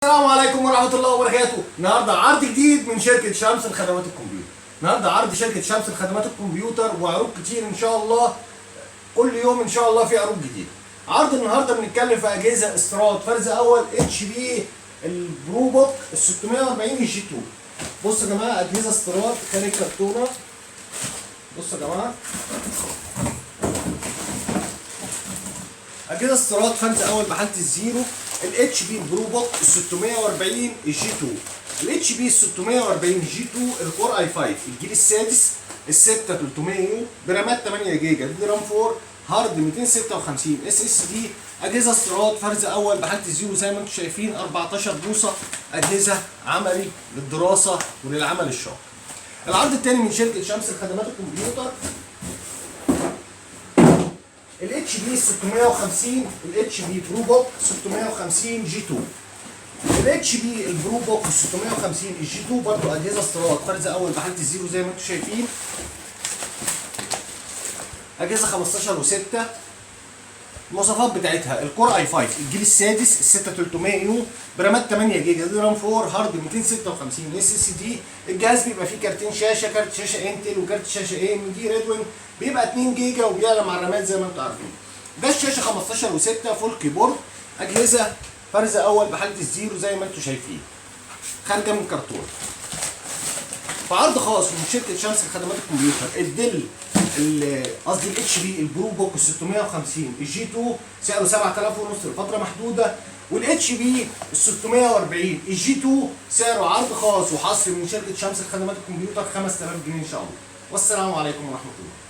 السلام عليكم ورحمة الله وبركاته. النهارده عرض جديد من شركة شمس لخدمات الكمبيوتر. النهارده عرض شركة شمس لخدمات الكمبيوتر وعروض كتير ان شاء الله. كل يوم ان شاء الله في عروض جديدة. عرض النهارده بنتكلم في اجهزة استيراد فرز اول اتش بي البرو بوك ال 640 الجي 2. بصوا يا جماعة اجهزة استيراد خارج كرتونة. بصوا يا جماعة اجهزة استيراد فرز اول بحالة الزيرو الاتش بي برو بوك ال 640 الجي 2. الاتش بي 640 جي 2 الكور اي 5 الجيل السادس ال 6300 يو برامات 8 جيجا دي رام 4 هارد 256 اس اس دي. اجهزه استيراد فرز اول بحاله الزيرو زي ما انتم شايفين 14 بوصه. اجهزه عملي للدراسه وللعمل الشاق. العرض الثاني من شركه شمس لخدمات الكمبيوتر الاتش بي 650 الاتش بي برو بوك 650 جي 2. الاتش بي البرو بوك 650 الجي 2 برضه اجهزه استيراد فرز اول بحاله الزيرو زي ما انتم شايفين. اجهزه 15 و6. المواصفات بتاعتها الكور اي 5 الجيل السادس ال 6300 يو برامات 8 جيجا دي رام 4 هارد 256 اس اس دي. الجهاز بيبقى فيه كارتين شاشه، كارت شاشه انتل وكارت شاشه اي ام دي ريدوين بيبقى 2 جيجا وبيعلى مع الرامات زي ما انتم عارفين. ده الشاشه 15 و6 فول كيبورد. اجهزه فرز اول بحاله الزيرو زي ما انتم شايفين خارجه من كرتون. في عرض خاص من شركه شمس لخدمات الكمبيوتر الدل قصدي الاتش بي البرو بوك 650 الجي 2 سعره 7000 ونص لفتره محدوده. والاتش بي 640 الجي 2 سعره عرض خاص وحصري من شركه شمس لخدمات الكمبيوتر 5000 جنيه ان شاء الله. والسلام عليكم ورحمه الله.